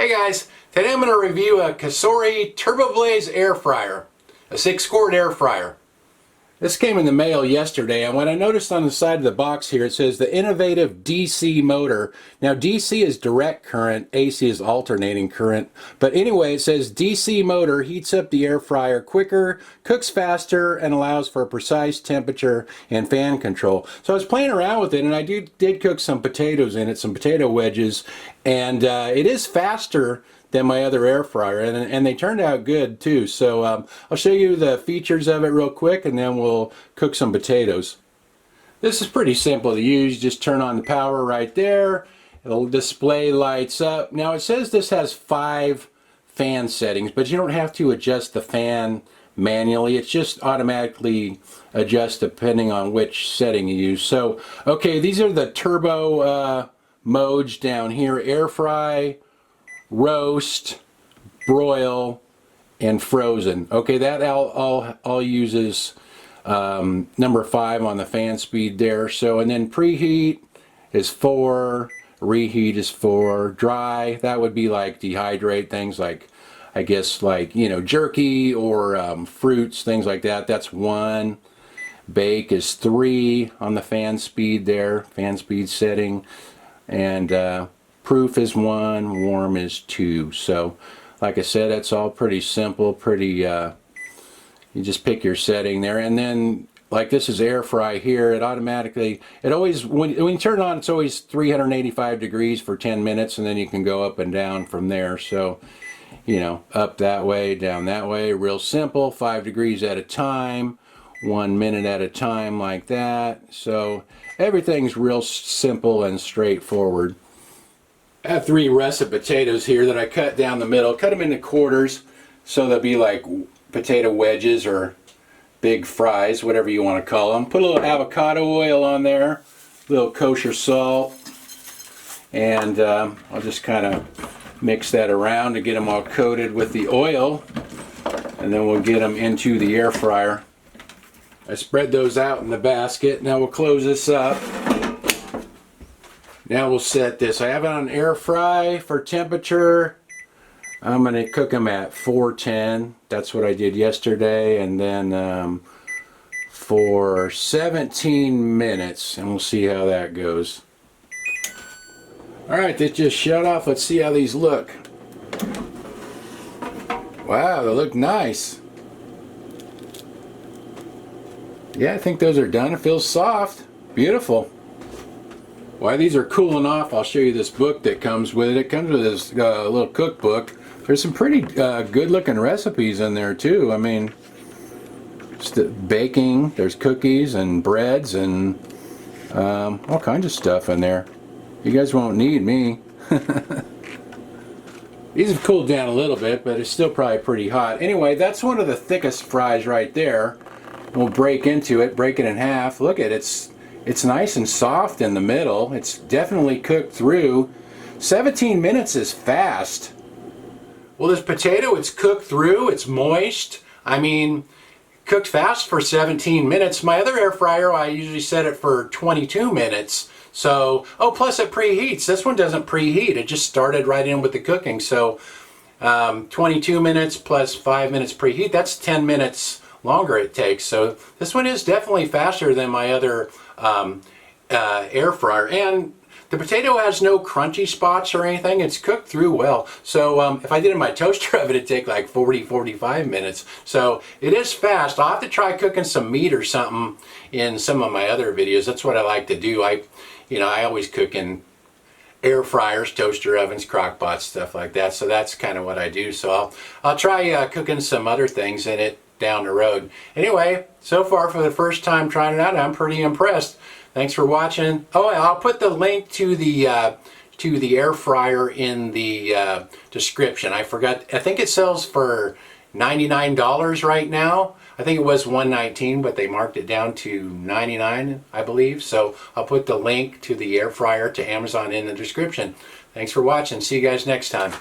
Hey guys, today I'm going to review a Cosori TurboBlaze air fryer, a 6-quart air fryer. This came in the mail yesterday, and what I noticed on the side of the box here, it says the innovative DC motor. Now DC is direct current, AC is alternating current, but anyway it says DC motor heats up the air fryer quicker, cooks faster, and allows for precise temperature and fan control. So I was playing around with it, and I did cook some potatoes in it, some potato wedges, and it is faster than my other air fryer, and they turned out good too. So I'll show you the features of it real quick, and then we'll cook some potatoes. This is pretty simple to use. Just turn on the power right there. It'll display lights up. Now it says this has 5 fan settings, but you don't have to adjust the fan manually. It's just automatically adjust depending on which setting you use. So okay, these are the turbo modes down here: air fry, roast, broil, and frozen. Okay, that all uses number 5 on the fan speed there. So, and then preheat is 4, reheat is 4, dry, that would be like dehydrate things like, I guess, like, you know, jerky or fruits, things like that. That's 1. Bake is 3 on the fan speed there, fan speed setting. And proof is 1, warm is 2. So like I said, it's all pretty simple, pretty you just pick your setting there, and then like this is air fry here, it automatically, it always, when you turn it on, it's always 385 degrees for 10 minutes, and then you can go up and down from there. So, you know, up that way, down that way, real simple, 5 degrees at a time, 1 minute at a time, like that. So everything's real simple and straightforward. I have 3 russet potatoes here that I cut down the middle, cut them into quarters so they'll be like potato wedges or big fries, whatever you want to call them. Put a little avocado oil on there, a little kosher salt, and I'll just kind of mix that around to get them all coated with the oil, and then we'll get them into the air fryer. I spread those out in the basket. Now we'll close this up. Now we'll set this. I have it on air fry for temperature. I'm going to cook them at 410. That's what I did yesterday. And then for 17 minutes. And we'll see how that goes. Alright, they just shut off. Let's see how these look. Wow, they look nice. Yeah, I think those are done. It feels soft. Beautiful. While these are cooling off, I'll show you this book that comes with it. It comes with this little cookbook. There's some pretty good looking recipes in there too. I mean, baking, there's cookies and breads and all kinds of stuff in there. You guys won't need me. These have cooled down a little bit, but it's still probably pretty hot. Anyway, that's one of the thickest fries right there. We'll break into it, break it in half. Look at it, it's nice and soft in the middle. It's definitely cooked through. 17 minutes is fast. Well, this potato, it's cooked through, it's moist. I mean, cooked fast for 17 minutes. My other air fryer, I usually set it for 22 minutes. So, oh, plus it preheats. This one doesn't preheat. It just started right in with the cooking. So, 22 minutes plus 5 minutes preheat, that's 10 minutes longer it takes. So this one is definitely faster than my other air fryer, and the potato has no crunchy spots or anything. It's cooked through well. So if I did it in my toaster oven, it'd take like 40-45 minutes. So it is fast. I'll have to try cooking some meat or something in some of my other videos. That's what I like to do. I always cook in air fryers, toaster ovens, crock pots, stuff like that. So that's kind of what I do. So I'll try cooking some other things in it down the road. Anyway, so far for the first time trying it out, I'm pretty impressed. Thanks for watching. Oh, I'll put the link to the air fryer in the description. I forgot. I think it sells for $99 right now. I think it was $119, but they marked it down to $99, I believe. So I'll put the link to the air fryer to Amazon in the description. Thanks for watching. See you guys next time.